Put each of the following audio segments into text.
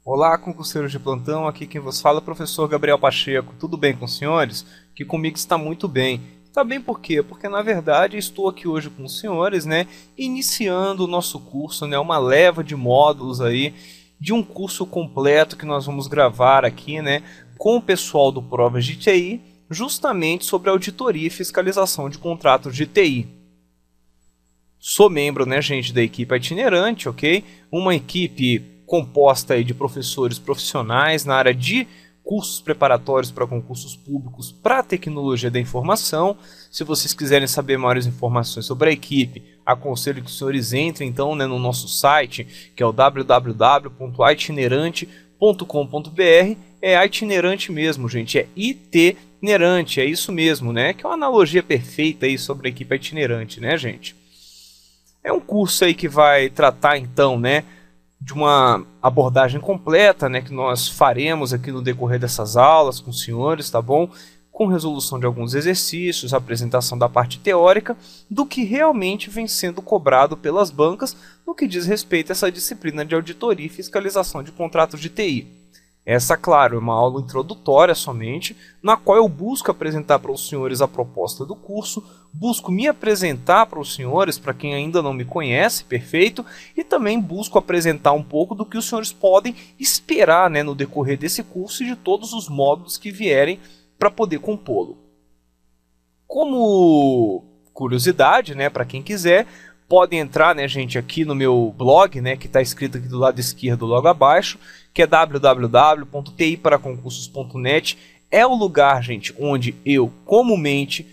Olá, concurseiros de plantão, aqui quem vos fala é o professor Gabriel Pacheco. Tudo bem com os senhores? Que comigo está muito bem. Está bem por quê? Porque na verdade estou aqui hoje com os senhores, iniciando o nosso curso, uma leva de módulos aí, de um curso completo que nós vamos gravar aqui, com o pessoal do Provas de TI, justamente sobre auditoria e fiscalização de contratos de TI. Sou membro, gente, da equipe itinerante, ok? Uma equipe composta aí de professores profissionais na área de cursos preparatórios para concursos públicos para tecnologia da informação. Se vocês quiserem saber maiores informações sobre a equipe, aconselho que os senhores entrem então no nosso site, que é o www.itinerante.com.br. É itinerante mesmo, gente, é itinerante, é isso mesmo, que é uma analogia perfeita aí sobre a equipe itinerante, gente? É um curso aí que vai tratar então, de uma abordagem completa, que nós faremos aqui no decorrer dessas aulas com os senhores, tá bom? Com resolução de alguns exercícios, apresentação da parte teórica, do que realmente vem sendo cobrado pelas bancas no que diz respeito a essa disciplina de auditoria e fiscalização de contratos de TI. Essa, claro, é uma aula introdutória somente, na qual eu busco apresentar para os senhores a proposta do curso, busco me apresentar para os senhores, para quem ainda não me conhece, perfeito, e também busco apresentar um pouco do que os senhores podem esperar no decorrer desse curso e de todos os módulos que vierem para poder compô-lo. Como curiosidade, para quem quiser, podem entrar, gente, aqui no meu blog, que está escrito aqui do lado esquerdo, logo abaixo, que é www.tiparaconcursos.net. É o lugar, gente, onde eu comumente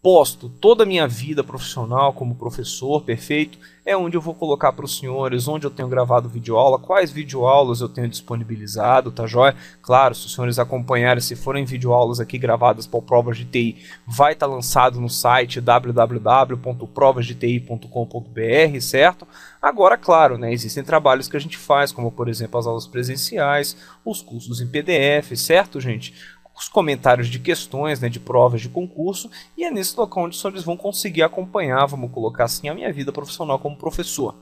posto toda a minha vida profissional como professor, perfeito. É onde eu vou colocar para os senhores, onde eu tenho gravado videoaula, quais videoaulas eu tenho disponibilizado, tá joia? Claro, se os senhores acompanharem, se forem videoaulas aqui gravadas para Provas de TI, vai estar lançado no site www.provasdeti.com.br, certo? Agora, claro, existem trabalhos que a gente faz, como por exemplo as aulas presenciais, os cursos em PDF, certo, gente? Os comentários de questões, de provas de concurso, e é nesse local onde os senhores vão conseguir acompanhar, vamos colocar assim, a minha vida profissional como professor.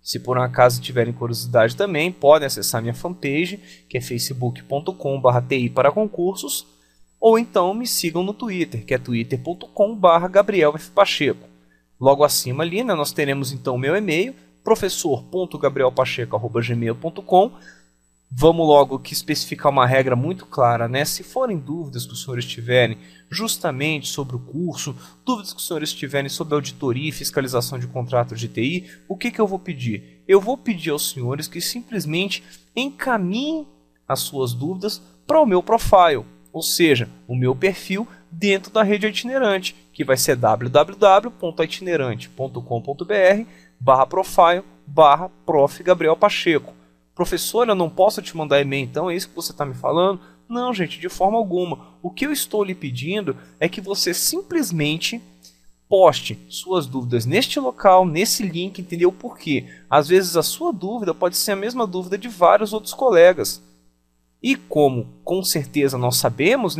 Se por um acaso tiverem curiosidade também, podem acessar minha fanpage, que é facebook.com/ti-para-concursos, ou então me sigam no Twitter, que é twitter.com/gabrielfpacheco. Logo acima ali, nós teremos então o meu e-mail, professor.gabrielpacheco@gmail.com. Vamos logo que especificar uma regra muito clara, Se forem dúvidas que os senhores tiverem justamente sobre o curso, dúvidas que os senhores tiverem sobre auditoria e fiscalização de contratos de TI, o que eu vou pedir? Eu vou pedir aos senhores que simplesmente encaminhem as suas dúvidas para o meu profile, ou seja, o meu perfil dentro da rede itinerante, que vai ser www.itinerante.com.br/profile/prof. Gabriel Pacheco. Professor, eu não posso te mandar e-mail então, é isso que você está me falando? Não, gente, de forma alguma. O que eu estou lhe pedindo é que você simplesmente poste suas dúvidas neste local, nesse link, entendeu? Por quê? Às vezes a sua dúvida pode ser a mesma dúvida de vários outros colegas. E como com certeza nós sabemos,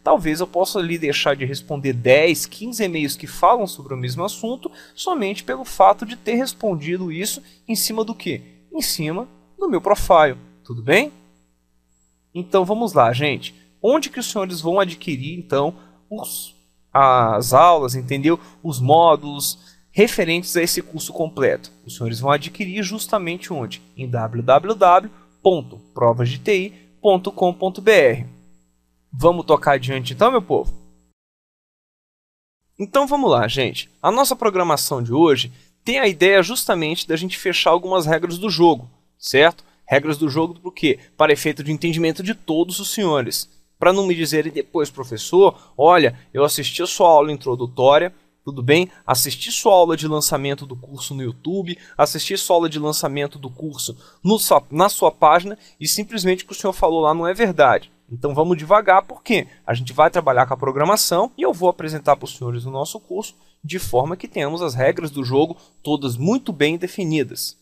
talvez eu possa lhe deixar de responder 10, 15 e-mails que falam sobre o mesmo assunto, somente pelo fato de ter respondido isso em cima do quê? Em cima no meu profile, tudo bem? Então vamos lá, gente. Onde que os senhores vão adquirir então as aulas, entendeu? Os módulos referentes a esse curso completo. Os senhores vão adquirir justamente onde? Em www.provasdeti.com.br. Vamos tocar adiante então, meu povo? Então vamos lá, gente. A nossa programação de hoje tem a ideia justamente da gente fechar algumas regras do jogo, certo? Regras do jogo por quê? Para efeito de entendimento de todos os senhores. Para não me dizerem depois, professor, olha, eu assisti a sua aula introdutória, tudo bem? Assisti sua aula de lançamento do curso no YouTube, assisti sua aula de lançamento do curso na sua página e simplesmente o que o senhor falou lá não é verdade. Então vamos devagar porque a gente vai trabalhar com a programação e eu vou apresentar para os senhores o nosso curso de forma que tenhamos as regras do jogo todas muito bem definidas.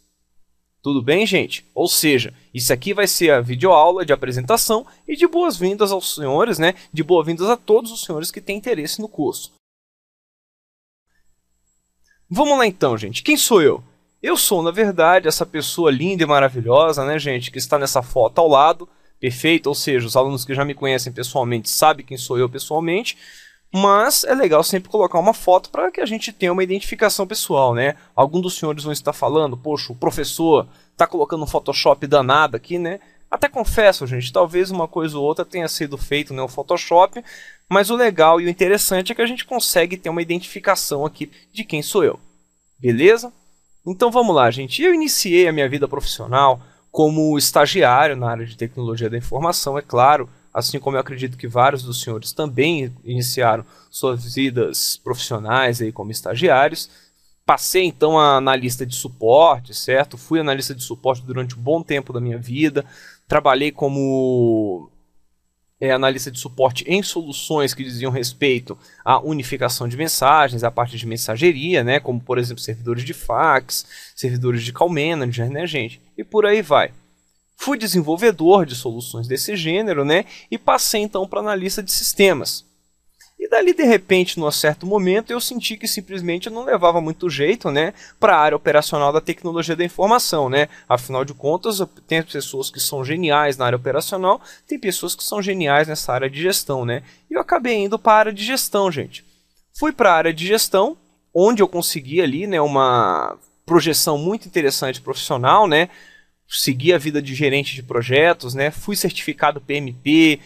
Tudo bem, gente? Ou seja, isso aqui vai ser a videoaula de apresentação e de boas-vindas aos senhores, de boas-vindas a todos os senhores que têm interesse no curso. Vamos lá então, gente. Quem sou eu? Eu sou, na verdade, essa pessoa linda e maravilhosa, né, gente, que está nessa foto ao lado, perfeito, ou seja, os alunos que já me conhecem pessoalmente sabem quem sou eu pessoalmente, mas é legal sempre colocar uma foto para que a gente tenha uma identificação pessoal, né? Alguns dos senhores vão estar falando, poxa, o professor está colocando um Photoshop danado aqui, né? Até confesso, gente, talvez uma coisa ou outra tenha sido feito no Photoshop, mas o legal e o interessante é que a gente consegue ter uma identificação aqui de quem sou eu. Beleza? Então vamos lá, gente. Eu iniciei a minha vida profissional como estagiário na área de tecnologia da informação, é claro, assim como eu acredito que vários dos senhores também iniciaram suas vidas profissionais aí como estagiários. Passei então a analista de suporte, certo? Fui analista de suporte durante um bom tempo da minha vida. Trabalhei como analista de suporte em soluções que diziam respeito à unificação de mensagens, à parte de mensageria, né? Como por exemplo servidores de fax, servidores de call manager, né, gente? E por aí vai. Fui desenvolvedor de soluções desse gênero, né? E passei então para analista de sistemas. E dali, de repente, num certo momento, eu senti que simplesmente não levava muito jeito, né, para a área operacional da tecnologia da informação, né? Afinal de contas, tem pessoas que são geniais na área operacional, tem pessoas que são geniais nessa área de gestão, né? E eu acabei indo para a área de gestão, gente. Fui para a área de gestão, onde eu consegui ali, né, uma projeção muito interessante profissional, né? Segui a vida de gerente de projetos, né? Fui certificado PMP,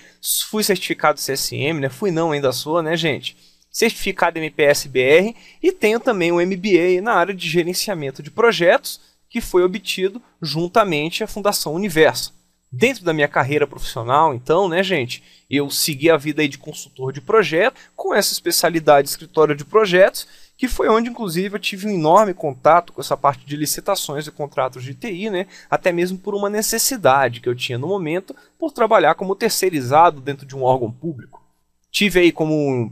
fui certificado CSM, né? Fui não, ainda sou, né, gente? Certificado MPS-BR e tenho também um MBA na área de gerenciamento de projetos, que foi obtido juntamente à Fundação Universo. Dentro da minha carreira profissional, então, né, gente, eu segui a vida aí de consultor de projeto, com essa especialidade de escritório de projetos, que foi onde, inclusive, eu tive um enorme contato com essa parte de licitações e contratos de TI, né? Até mesmo por uma necessidade que eu tinha no momento por trabalhar como terceirizado dentro de um órgão público. Tive aí como,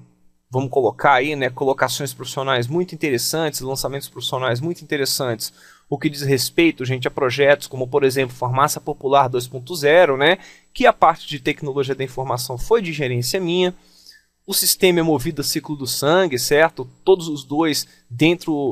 vamos colocar aí, né, colocações profissionais muito interessantes, lançamentos profissionais muito interessantes, o que diz respeito, gente, a projetos como, por exemplo, Farmácia Popular 2.0, né? Que a parte de tecnologia da informação foi de gerência minha. O sistema é movido a ciclo do sangue, certo? Todos os dois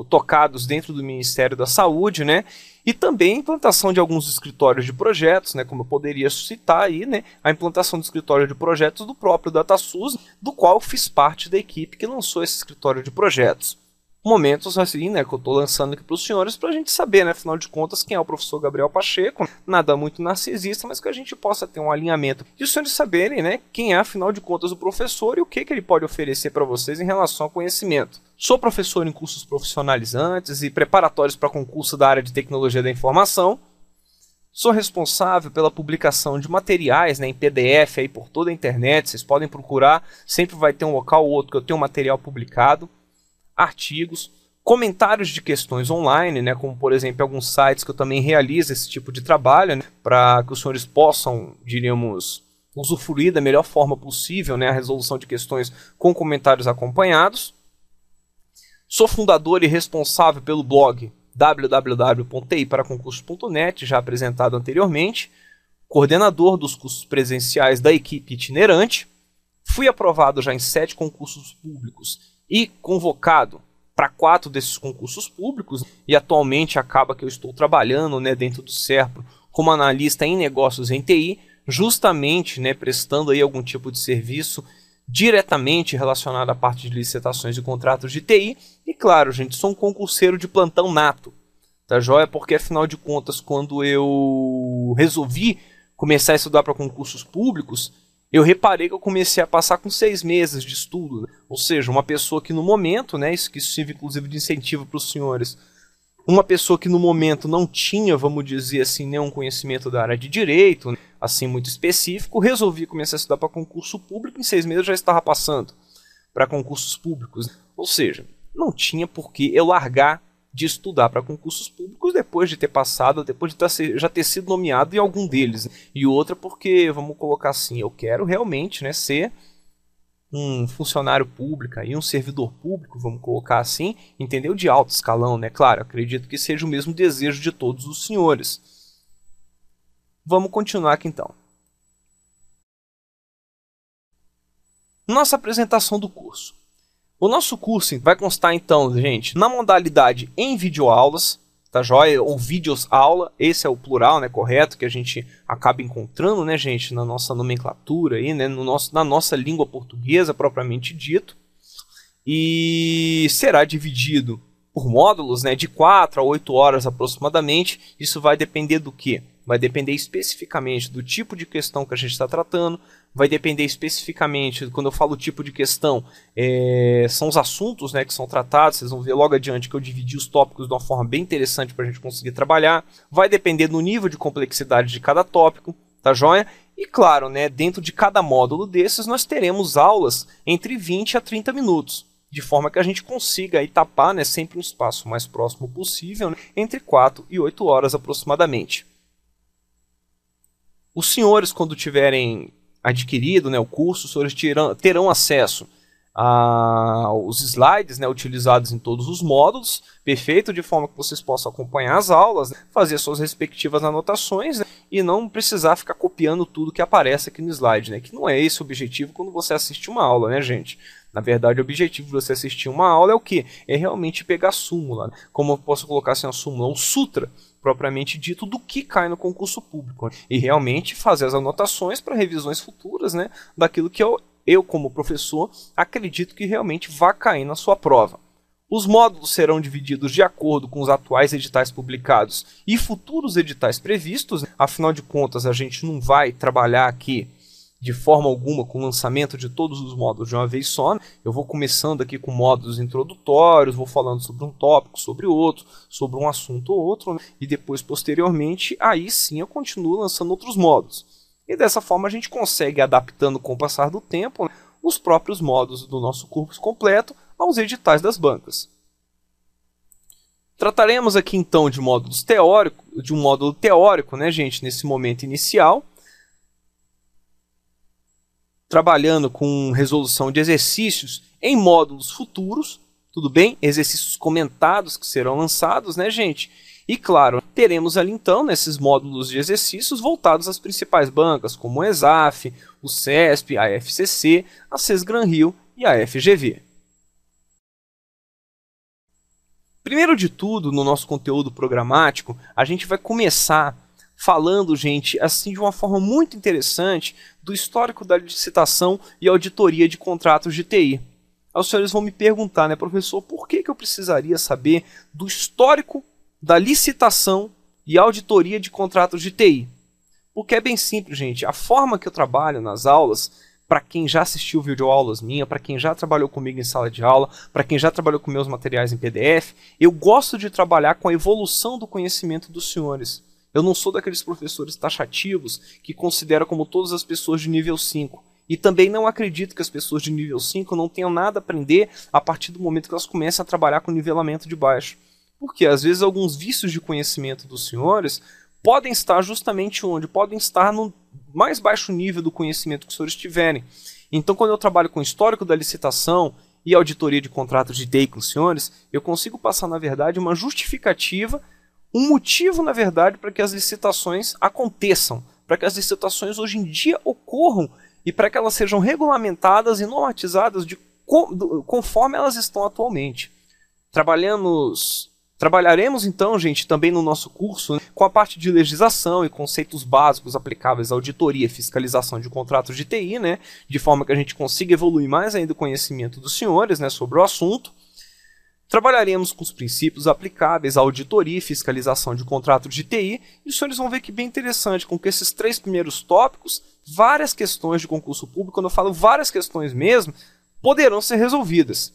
tocados dentro do Ministério da Saúde, né? E também a implantação de alguns escritórios de projetos, né? Como eu poderia citar aí, né? A implantação do escritório de projetos do próprio DataSUS, do qual eu fiz parte da equipe que lançou esse escritório de projetos. Momentos assim, né, que eu estou lançando aqui para os senhores para a gente saber, né, afinal de contas, quem é o professor Gabriel Pacheco, nada muito narcisista, mas que a gente possa ter um alinhamento e os senhores saberem, né, quem é, afinal de contas, o professor e o que ele pode oferecer para vocês em relação ao conhecimento. Sou professor em cursos profissionalizantes e preparatórios para concurso da área de tecnologia da informação. Sou responsável pela publicação de materiais, né, em PDF aí por toda a internet, vocês podem procurar, sempre vai ter um local ou outro que eu tenho material publicado. Artigos, comentários de questões online, né, como por exemplo alguns sites que eu também realizo esse tipo de trabalho, né, para que os senhores possam, diríamos, usufruir da melhor forma possível, né, a resolução de questões com comentários acompanhados. Sou fundador e responsável pelo blog www.tiparaconcursos.net, já apresentado anteriormente, coordenador dos cursos presenciais da equipe itinerante, fui aprovado já em 7 concursos públicos e convocado para 4 desses concursos públicos, e atualmente acaba que eu estou trabalhando, né, dentro do SERPRO como analista em negócios em TI, justamente, né, prestando aí algum tipo de serviço diretamente relacionado à parte de licitações e contratos de TI. E claro, gente, sou um concurseiro de plantão nato, tá joia? Porque afinal de contas, quando eu resolvi começar a estudar para concursos públicos, eu reparei que eu comecei a passar com 6 meses de estudo, né? Ou seja, uma pessoa que no momento, né, isso sirve inclusive de incentivo para os senhores, uma pessoa que no momento não tinha, vamos dizer assim, nenhum conhecimento da área de direito, né, assim muito específico, resolvi começar a estudar para concurso público, em 6 meses eu já estava passando para concursos públicos. Ou seja, não tinha por que eu largar de estudar para concursos públicos depois de ter passado, depois de já ter sido nomeado em algum deles. E outra porque, vamos colocar assim, eu quero realmente, né, ser um funcionário público e um servidor público, vamos colocar assim, entendeu? De alto escalão, né? Claro, acredito que seja o mesmo desejo de todos os senhores. Vamos continuar aqui então. Nossa apresentação do curso. O nosso curso vai constar então, gente, na modalidade em videoaulas, tá joia? Ou vídeos aula, esse é o plural, né, correto, que a gente acaba encontrando, né, gente, na nossa nomenclatura aí, né, na nossa língua portuguesa propriamente dito. E será dividido por módulos, né, de 4 a 8 horas aproximadamente. Isso vai depender do quê? Vai depender especificamente do tipo de questão que a gente está tratando, vai depender especificamente, quando eu falo tipo de questão, são os assuntos, né, que são tratados. Vocês vão ver logo adiante que eu dividi os tópicos de uma forma bem interessante para a gente conseguir trabalhar. Vai depender do nível de complexidade de cada tópico, tá joia? E claro, né, dentro de cada módulo desses nós teremos aulas entre 20 a 30 minutos. De forma que a gente consiga aí tapar, né, sempre um espaço mais próximo possível, né, entre 4 e 8 horas aproximadamente. Os senhores, quando tiverem adquirido, né, o curso, os senhores terão acesso aos slides, né, utilizados em todos os módulos, perfeito, de forma que vocês possam acompanhar as aulas, né, fazer suas respectivas anotações, né, e não precisar ficar copiando tudo que aparece aqui no slide, né, que não é esse o objetivo quando você assiste uma aula, né, gente? Na verdade, o objetivo de você assistir uma aula é o quê? É realmente pegar a súmula, né? Como eu posso colocar assim, a súmula, um sutra, propriamente dito, do que cai no concurso público. Né? E realmente fazer as anotações para revisões futuras, né? Daquilo que eu, como professor, acredito que realmente vai cair na sua prova. Os módulos serão divididos de acordo com os atuais editais publicados e futuros editais previstos. Né? Afinal de contas, a gente não vai trabalhar aqui de forma alguma com o lançamento de todos os módulos de uma vez só. Eu vou começando aqui com módulos introdutórios, vou falando sobre um tópico, sobre outro, sobre um assunto ou outro, né? E depois, posteriormente, aí sim eu continuo lançando outros módulos. E dessa forma a gente consegue, adaptando com o passar do tempo, né, os próprios módulos do nosso curso completo aos editais das bancas. Trataremos aqui então de módulos teóricos, de um módulo teórico, né, gente, nesse momento inicial, trabalhando com resolução de exercícios em módulos futuros, tudo bem? Exercícios comentados que serão lançados, né, gente? E claro, teremos ali então, nesses módulos de exercícios voltados às principais bancas, como o ESAF, o CESP, a FCC, a Sesgran-Rio e a FGV. Primeiro de tudo, no nosso conteúdo programático, a gente vai começar falando, gente, assim de uma forma muito interessante, do histórico da licitação e auditoria de contratos de TI. Aí os senhores vão me perguntar, né, professor, por que eu precisaria saber do histórico da licitação e auditoria de contratos de TI? Porque é bem simples, gente. A forma que eu trabalho nas aulas, para quem já assistiu videoaulas minhas, para quem já trabalhou comigo em sala de aula, para quem já trabalhou com meus materiais em PDF, eu gosto de trabalhar com a evolução do conhecimento dos senhores. Eu não sou daqueles professores taxativos que consideram como todas as pessoas de nível 5. E também não acredito que as pessoas de nível 5 não tenham nada a aprender a partir do momento que elas começam a trabalhar com nivelamento de baixo. Porque às vezes alguns vícios de conhecimento dos senhores podem estar justamente onde? Podem estar no mais baixo nível do conhecimento que os senhores tiverem. Então, quando eu trabalho com histórico da licitação e auditoria de contratos de TI com os senhores, eu consigo passar, na verdade, uma justificativa, um motivo, na verdade, para que as licitações aconteçam, para que as licitações hoje em dia ocorram e para que elas sejam regulamentadas e normatizadas conforme elas estão atualmente. Trabalharemos então, gente, também no nosso curso, né, com a parte de legislação e conceitos básicos aplicáveis à auditoria e fiscalização de contratos de TI, né, de forma que a gente consiga evoluir mais ainda o conhecimento dos senhores, né, sobre o assunto. Trabalharemos com os princípios aplicáveis à auditoria e fiscalização de contratos de TI, e os senhores vão ver que bem interessante, com que esses 3 primeiros tópicos, várias questões de concurso público, quando eu falo várias questões mesmo, poderão ser resolvidas,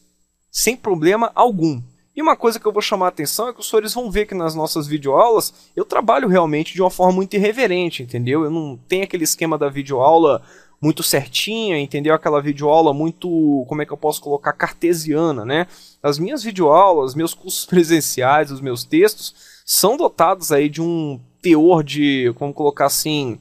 sem problema algum. E uma coisa que eu vou chamar a atenção é que os senhores vão ver que nas nossas videoaulas eu trabalho realmente de uma forma muito irreverente, entendeu? Eu não tenho aquele esquema da videoaula muito certinha, entendeu? Aquela videoaula muito, como é que eu posso colocar, cartesiana, né? As minhas videoaulas, meus cursos presenciais, os meus textos, são dotados aí de um teor de, como colocar assim,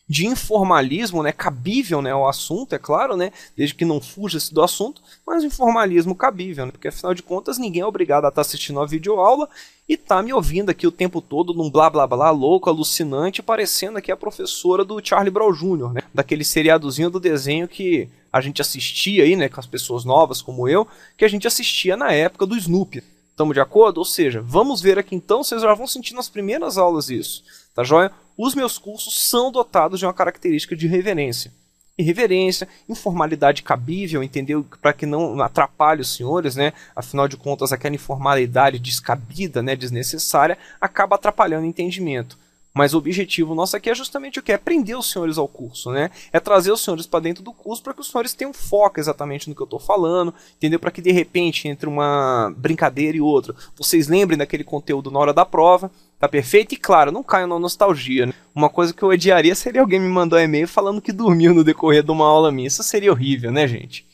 de informalismo, né, cabível, né, ao assunto, é claro, né, desde que não fuja-se do assunto, mas informalismo cabível, né, porque afinal de contas ninguém é obrigado a estar assistindo a videoaula e tá me ouvindo aqui o tempo todo num blá blá blá louco, alucinante, parecendo aqui a professora do Charlie Brown Jr., né, daquele seriadozinho do desenho que a gente assistia aí, né, com as pessoas novas como eu, que a gente assistia na época do Snoopy. Estamos de acordo? Ou seja, vamos ver aqui então, vocês já vão sentir nas primeiras aulas isso, tá joia? Os meus cursos são dotados de uma característica de reverência. Irreverência, informalidade cabível, entendeu? Para que não atrapalhe os senhores, né? Afinal de contas, aquela informalidade descabida, né, desnecessária, acaba atrapalhando o entendimento. Mas o objetivo nosso aqui é justamente o que? É prender os senhores ao curso, né? É trazer os senhores para dentro do curso para que os senhores tenham foco exatamente no que eu estou falando, entendeu? Para que de repente, entre uma brincadeira e outra, vocês lembrem daquele conteúdo na hora da prova, tá perfeito? E claro, não caiam na nostalgia, né? Uma coisa que eu odiaria seria alguém me mandar um e-mail falando que dormiu no decorrer de uma aula minha. Isso seria horrível, né, gente?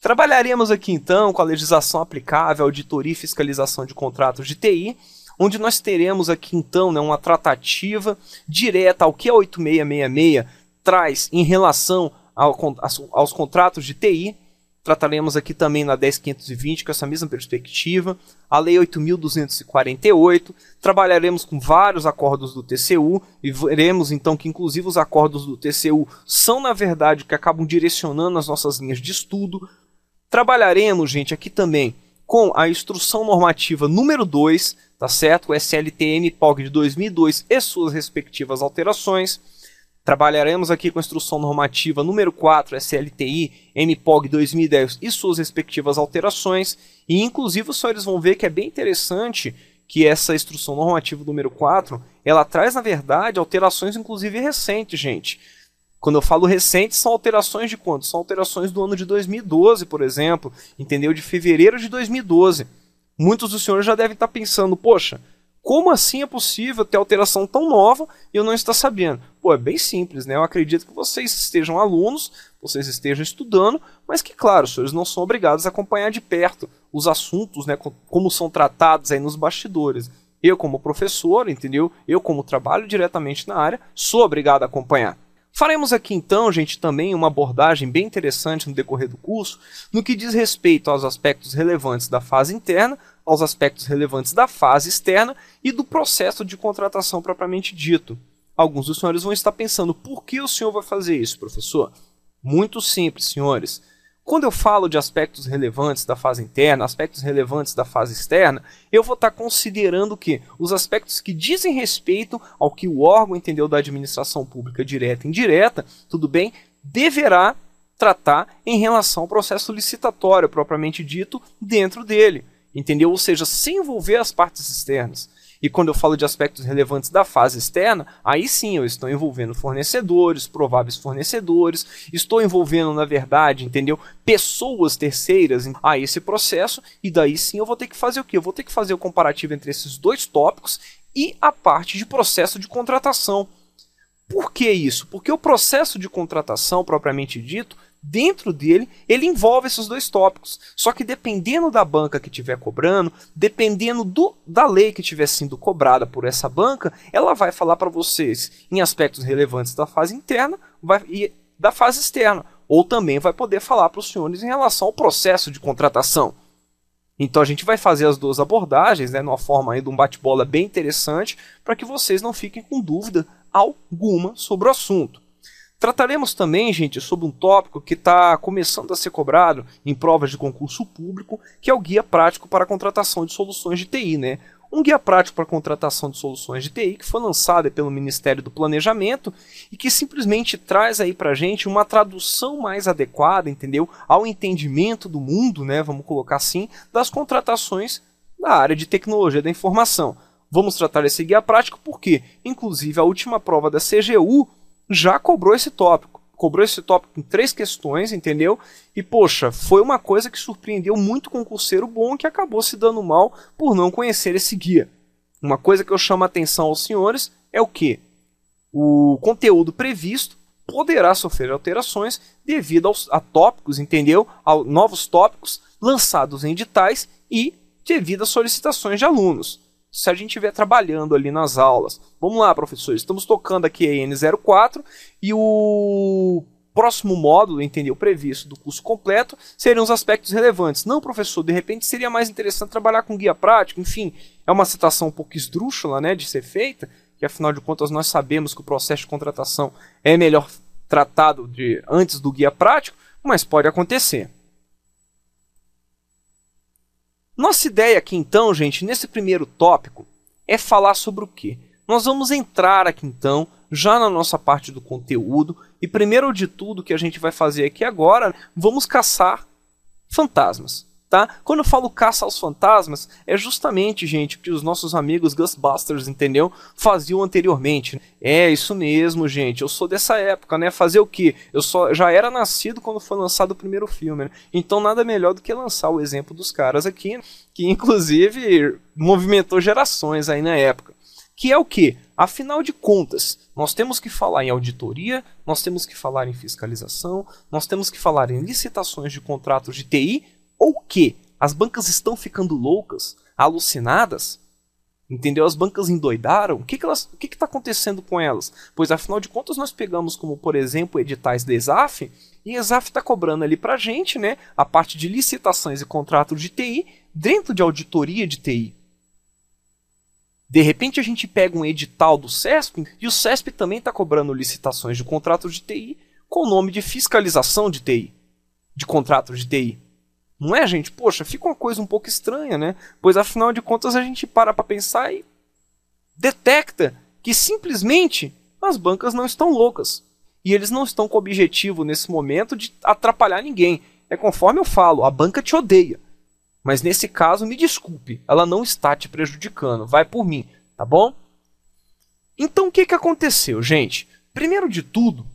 Trabalharemos aqui então com a legislação aplicável, auditoria e fiscalização de contratos de TI, onde nós teremos aqui então, né, uma tratativa direta ao que a 8666 traz em relação aos contratos de TI. Trataremos aqui também na 10520 com essa mesma perspectiva, a Lei 8.248, trabalharemos com vários acordos do TCU e veremos então que inclusive os acordos do TCU são na verdade que acabam direcionando as nossas linhas de estudo. Trabalharemos, gente, aqui também com a Instrução Normativa número 2, tá certo? O SLT-MPOG de 2002 e suas respectivas alterações. Trabalharemos aqui com a Instrução Normativa número 4, SLTI-MPOG 2010 e suas respectivas alterações. E inclusive os senhores vão ver que é bem interessante que essa Instrução Normativa número 4, ela traz na verdade alterações inclusive recentes, gente. Quando eu falo recentes, são alterações de quanto? São alterações do ano de 2012, por exemplo, entendeu? De fevereiro de 2012. Muitos dos senhores já devem estar pensando, poxa, como assim é possível ter alteração tão nova e eu não estar sabendo? Pô, é bem simples, né? Eu acredito que vocês estejam alunos, vocês estejam estudando, mas que, claro, os senhores não são obrigados a acompanhar de perto os assuntos, né? Como são tratados aí nos bastidores. Eu, como professor, entendeu? Eu, como trabalho diretamente na área, sou obrigado a acompanhar. Faremos aqui então, gente, também uma abordagem bem interessante no decorrer do curso, no que diz respeito aos aspectos relevantes da fase interna, aos aspectos relevantes da fase externa e do processo de contratação propriamente dito. Alguns dos senhores vão estar pensando, por que o senhor vai fazer isso, professor? Muito simples, senhores. Quando eu falo de aspectos relevantes da fase interna, aspectos relevantes da fase externa, eu vou estar considerando o quê? Os aspectos que dizem respeito ao que o órgão, entendeu, da administração pública direta e indireta, tudo bem, deverá tratar em relação ao processo licitatório propriamente dito dentro dele, entendeu? Ou seja, sem envolver as partes externas. E quando eu falo de aspectos relevantes da fase externa, aí sim eu estou envolvendo fornecedores, prováveis fornecedores, estou envolvendo, na verdade, entendeu? Pessoas terceiras a esse processo, e daí sim eu vou ter que fazer o quê? Eu vou ter que fazer o comparativo entre esses dois tópicos e a parte de processo de contratação. Por que isso? Porque o processo de contratação, propriamente dito, dentro dele, ele envolve esses dois tópicos. Só que dependendo da banca que estiver cobrando, dependendo da lei que estiver sendo cobrada por essa banca, ela vai falar para vocês em aspectos relevantes da fase interna e da fase externa. Ou também vai poder falar para os senhores em relação ao processo de contratação. Então a gente vai fazer as duas abordagens, né, numa forma aí de um bate-bola bem interessante, para que vocês não fiquem com dúvida alguma sobre o assunto. Trataremos também, gente, sobre um tópico que está começando a ser cobrado em provas de concurso público, que é o Guia Prático para a Contratação de Soluções de TI, né? Um guia prático para a contratação de soluções de TI que foi lançado pelo Ministério do Planejamento e que simplesmente traz aí para a gente uma tradução mais adequada, entendeu? Ao entendimento do mundo, né? Vamos colocar assim, das contratações da área de tecnologia da informação. Vamos tratar esse guia prático porque, inclusive, a última prova da CGU já cobrou esse tópico. Cobrou esse tópico em 3 questões, entendeu? E, poxa, foi uma coisa que surpreendeu muito concurseiro bom que acabou se dando mal por não conhecer esse guia. Uma coisa que eu chamo a atenção aos senhores é o quê? O conteúdo previsto poderá sofrer alterações devido a tópicos, entendeu? A novos tópicos lançados em editais e devido a solicitações de alunos. Se a gente estiver trabalhando ali nas aulas. Vamos lá, professores, estamos tocando aqui a N04 e o próximo módulo, entendeu, previsto do curso completo seriam os aspectos relevantes. Não, professor, de repente seria mais interessante trabalhar com guia prático. Enfim, é uma citação um pouco esdrúxula, né, de ser feita, que afinal de contas nós sabemos que o processo de contratação é melhor tratado antes do guia prático, mas pode acontecer. Nossa ideia aqui então, gente, nesse primeiro tópico, é falar sobre o quê? Nós vamos entrar aqui então, já na nossa parte do conteúdo, e primeiro de tudo que a gente vai fazer aqui agora, vamos caçar fantasmas. Tá? Quando eu falo caça aos fantasmas, é justamente, gente, o que os nossos amigos Ghostbusters, entendeu? Faziam anteriormente. É, isso mesmo, gente. Eu sou dessa época, né? Fazer o quê? Já era nascido quando foi lançado o primeiro filme, né? Então nada melhor do que lançar o exemplo dos caras aqui, que inclusive movimentou gerações aí na época. Que é o quê? Afinal de contas, nós temos que falar em auditoria, nós temos que falar em fiscalização, nós temos que falar em licitações de contratos de TI, ou que as bancas estão ficando loucas, alucinadas, entendeu? As bancas endoidaram. O que está acontecendo com elas? Pois afinal de contas nós pegamos como, por exemplo, editais da ESAF, e a ESAF está cobrando ali para a gente, né, a parte de licitações e contratos de TI dentro de auditoria de TI. De repente a gente pega um edital do CESP e o CESP também está cobrando licitações de contratos de TI com o nome de fiscalização de TI, de contratos de TI. Não é, gente? Poxa, fica uma coisa um pouco estranha, né? Pois afinal de contas a gente para pensar e detecta que simplesmente as bancas não estão loucas. E eles não estão com o objetivo nesse momento de atrapalhar ninguém. É conforme eu falo, a banca te odeia. Mas nesse caso, me desculpe, ela não está te prejudicando. Vai por mim, tá bom? Então o que aconteceu, gente? Primeiro de tudo,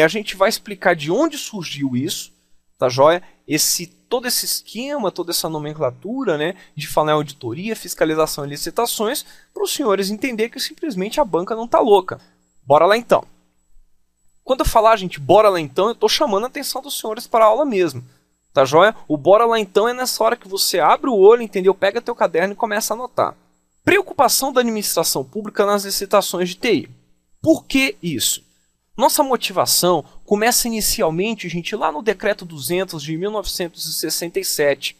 a gente vai explicar de onde surgiu isso, tá joia? Todo esse esquema, toda essa nomenclatura, né, de falar em auditoria, fiscalização e licitações, para os senhores entenderem que simplesmente a banca não está louca. Bora lá então. Quando eu falar, gente, bora lá então, eu estou chamando a atenção dos senhores para a aula mesmo. Tá joia? O bora lá então é nessa hora que você abre o olho, entendeu? Pega teu caderno e começa a anotar. Preocupação da administração pública nas licitações de TI. Por que isso? Nossa motivação começa inicialmente, gente, lá no Decreto 200 de 1967.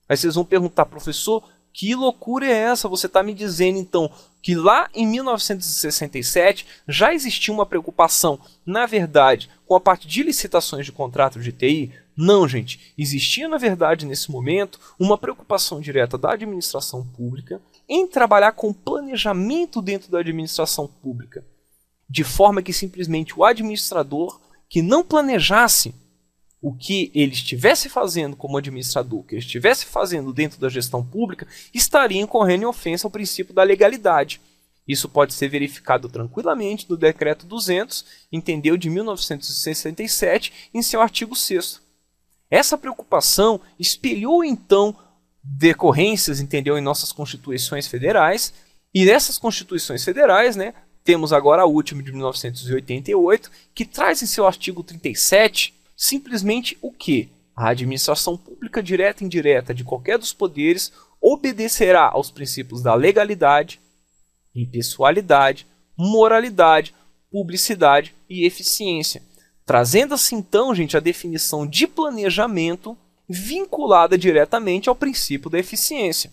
Aí vocês vão perguntar, professor, que loucura é essa? Você está me dizendo, então, que lá em 1967 já existia uma preocupação, na verdade, com a parte de licitações de contrato de TI? Não, gente. Existia, na verdade, nesse momento, uma preocupação direta da administração pública em trabalhar com planejamento dentro da administração pública. De forma que simplesmente o administrador que não planejasse o que ele estivesse fazendo como administrador, o que ele estivesse fazendo dentro da gestão pública, estaria incorrendo em ofensa ao princípio da legalidade. Isso pode ser verificado tranquilamente no Decreto 200, entendeu, de 1967, em seu artigo 6º. Essa preocupação espelhou então decorrências, entendeu, em nossas constituições federais, e nessas constituições federais, né, temos agora a última de 1988, que traz em seu artigo 37 simplesmente o que? A administração pública direta e indireta de qualquer dos poderes obedecerá aos princípios da legalidade, impessoalidade, moralidade, publicidade e eficiência. Trazendo assim então, gente, a definição de planejamento vinculada diretamente ao princípio da eficiência.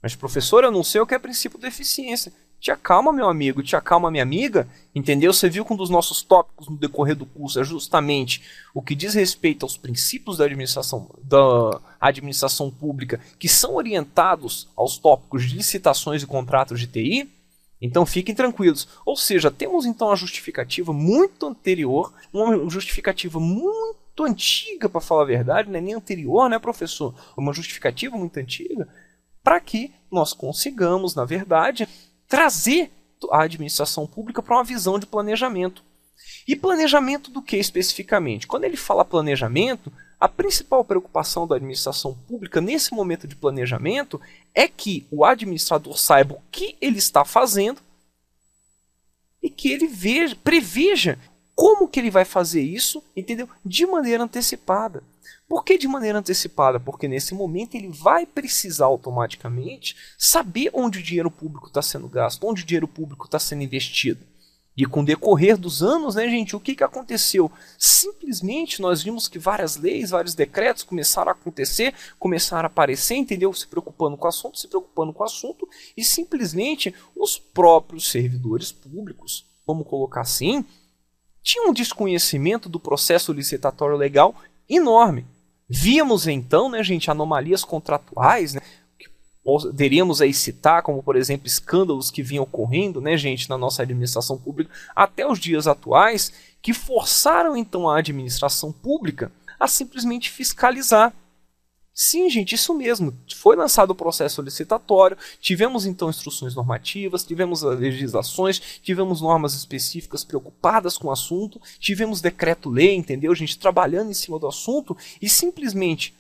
Mas professor, eu não sei o que é princípio da eficiência. Te acalma, meu amigo, te acalma, minha amiga, entendeu? Você viu que um dos nossos tópicos no decorrer do curso é justamente o que diz respeito aos princípios da administração pública que são orientados aos tópicos de licitações e contratos de TI? Então fiquem tranquilos. Ou seja, temos então a justificativa muito anterior, uma justificativa muito antiga, para falar a verdade, não é nem anterior, né, professor? Uma justificativa muito antiga, para que nós consigamos, na verdade, trazer a administração pública para uma visão de planejamento. E planejamento do que especificamente? Quando ele fala planejamento, a principal preocupação da administração pública nesse momento de planejamento é que o administrador saiba o que ele está fazendo e que ele preveja como que ele vai fazer isso, entendeu? De maneira antecipada. Por que de maneira antecipada? Porque nesse momento ele vai precisar automaticamente saber onde o dinheiro público está sendo gasto, onde o dinheiro público está sendo investido. E com o decorrer dos anos, né, gente, o que aconteceu? Simplesmente nós vimos que várias leis, vários decretos começaram a acontecer, começaram a aparecer, entendeu? Se preocupando com o assunto, e simplesmente os próprios servidores públicos, vamos colocar assim, tinham um desconhecimento do processo licitatório legal enorme. Víamos então, né, gente, anomalias contratuais, né, que poderíamos aí citar, como por exemplo escândalos que vinham ocorrendo, né, gente, na nossa administração pública até os dias atuais, que forçaram então a administração pública a simplesmente fiscalizar. Sim, gente, isso mesmo. Foi lançado o processo licitatório, tivemos então instruções normativas, tivemos legislações, tivemos normas específicas preocupadas com o assunto, tivemos decreto-lei, entendeu, gente, trabalhando em cima do assunto, e simplesmente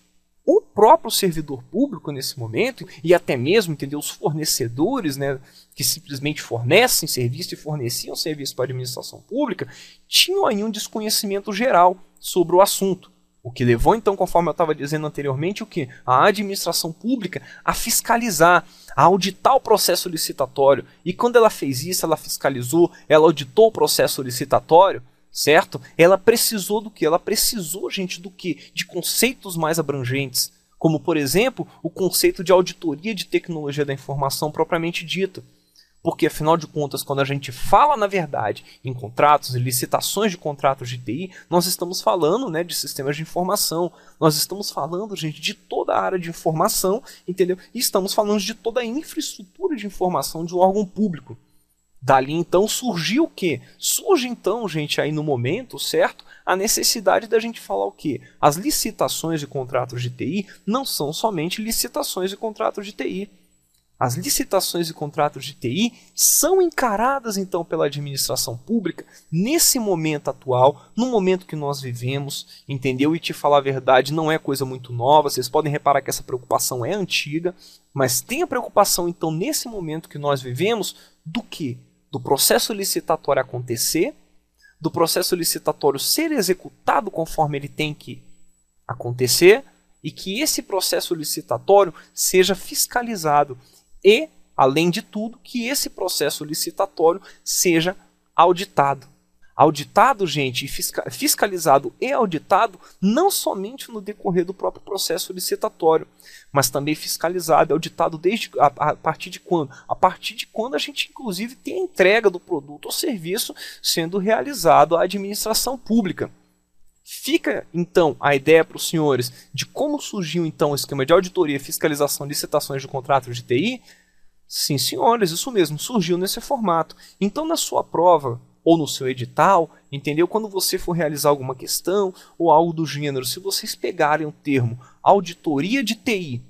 o próprio servidor público nesse momento, e até mesmo, entendeu, os fornecedores, né, que simplesmente fornecem serviço e forneciam serviço para a administração pública, tinham aí um desconhecimento geral sobre o assunto. O que levou, então, conforme eu estava dizendo anteriormente, o que? A administração pública a fiscalizar, a auditar o processo licitatório. E quando ela fez isso, ela fiscalizou, ela auditou o processo licitatório, certo? Ela precisou do que? Ela precisou, gente, do que? De conceitos mais abrangentes, como, por exemplo, o conceito de auditoria de tecnologia da informação propriamente dito. Porque, afinal de contas, quando a gente fala, na verdade, em contratos e licitações de contratos de TI, nós estamos falando, né, de sistemas de informação, nós estamos falando, gente, de toda a área de informação, entendeu? E estamos falando de toda a infraestrutura de informação de um órgão público. Dali, então, surgiu o quê? Surge, então, gente, aí no momento, certo? A necessidade da gente falar o quê? As licitações de contratos de TI não são somente licitações de contratos de TI. As licitações e contratos de TI são encaradas então pela administração pública nesse momento atual, no momento que nós vivemos, entendeu? E te falar a verdade, não é coisa muito nova, vocês podem reparar que essa preocupação é antiga, mas tem a preocupação então nesse momento que nós vivemos do quê? Do processo licitatório acontecer, do processo licitatório ser executado conforme ele tem que acontecer e que esse processo licitatório seja fiscalizado. E, além de tudo, que esse processo licitatório seja auditado. Auditado, gente, fiscalizado e auditado não somente no decorrer do próprio processo licitatório, mas também fiscalizado e auditado desde a partir de quando? A partir de quando a gente, inclusive, tem a entrega do produto ou serviço sendo realizado à administração pública. Fica, então, a ideia para os senhores de como surgiu, então, o esquema de auditoria, fiscalização e licitações de contratos de TI? Sim, senhores, isso mesmo, surgiu nesse formato. Então, na sua prova ou no seu edital, entendeu? Quando você for realizar alguma questão ou algo do gênero, se vocês pegarem o termo auditoria de TI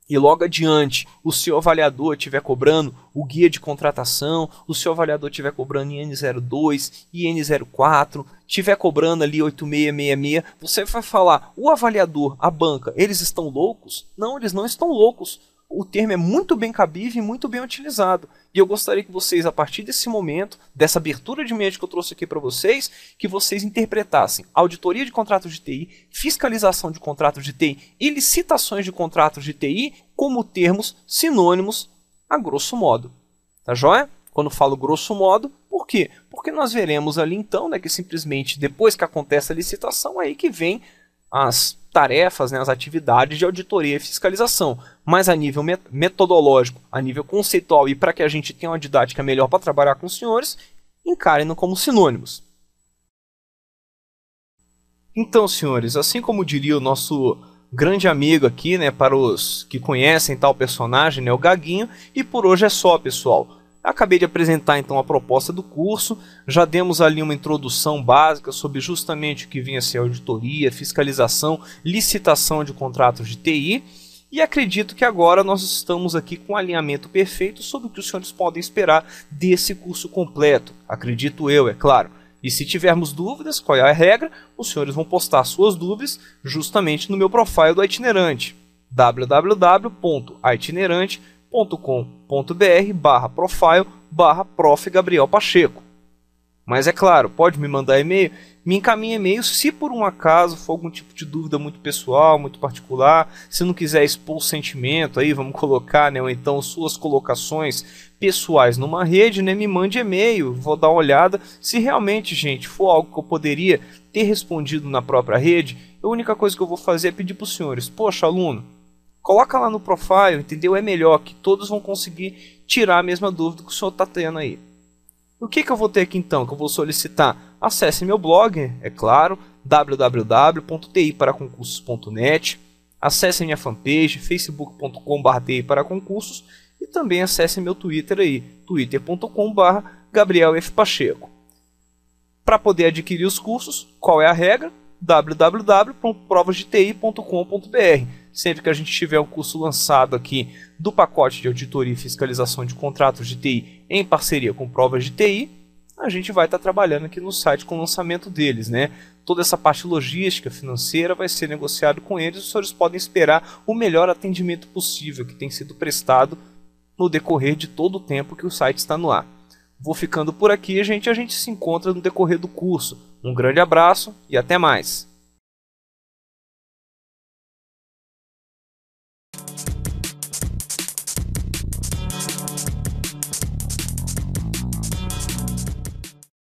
e logo adiante o seu avaliador estiver cobrando o guia de contratação, o seu avaliador estiver cobrando IN02, IN04, estiver cobrando ali 8666, você vai falar, o avaliador, a banca, eles estão loucos? Não, eles não estão loucos. O termo é muito bem cabível e muito bem utilizado. E eu gostaria que vocês, a partir desse momento, dessa abertura de mente que eu trouxe aqui para vocês, que vocês interpretassem auditoria de contratos de TI, fiscalização de contratos de TI e licitações de contratos de TI como termos sinônimos a grosso modo. Tá joia? Quando falo grosso modo, por quê? Porque nós veremos ali então, né, que simplesmente depois que acontece a licitação, é aí que vem as tarefas, né, as atividades de auditoria e fiscalização, mas a nível metodológico, a nível conceitual e para que a gente tenha uma didática melhor para trabalhar com os senhores, encarem-no como sinônimos. Então, senhores, assim como diria o nosso grande amigo aqui, né, para os que conhecem tal personagem, né, o Gaguinho, e por hoje é só, pessoal. Acabei de apresentar então a proposta do curso, já demos ali uma introdução básica sobre justamente o que vinha a ser auditoria, fiscalização, licitação de contratos de TI, e acredito que agora nós estamos aqui com um alinhamento perfeito sobre o que os senhores podem esperar desse curso completo, acredito eu, é claro. E se tivermos dúvidas, qual é a regra, os senhores vão postar suas dúvidas justamente no meu profile do Itinerante, www.itinerante.com.br/profile/prof. Gabriel Pacheco. Mas é claro, pode me mandar e-mail, me encaminhe e-mail se por um acaso for algum tipo de dúvida muito pessoal, muito particular, se não quiser expor o sentimento aí, vamos colocar, né, ou então suas colocações pessoais numa rede, né, me mande e-mail, vou dar uma olhada, se realmente, gente, for algo que eu poderia ter respondido na própria rede, a única coisa que eu vou fazer é pedir para os senhores, poxa, aluno, coloca lá no profile, entendeu? É melhor que todos vão conseguir tirar a mesma dúvida que o senhor está tendo aí. O que eu vou ter aqui então? Que eu vou solicitar? Acesse meu blog, é claro, www.tiparaconcursos.net, acesse minha fanpage facebook.com/tiparaconcursos e também acesse meu Twitter aí, twitter.com/GabrielFPacheco. Para poder adquirir os cursos, qual é a regra? www.provasdeti.com.br. Sempre que a gente tiver um curso lançado aqui do pacote de auditoria e fiscalização de contratos de TI em parceria com Provas de TI, a gente vai estar trabalhando aqui no site com o lançamento deles, né? Toda essa parte logística, financeira vai ser negociado com eles. Os senhores podem esperar o melhor atendimento possível que tem sido prestado no decorrer de todo o tempo que o site está no ar. Vou ficando por aqui, gente. A gente se encontra no decorrer do curso. Um grande abraço e até mais!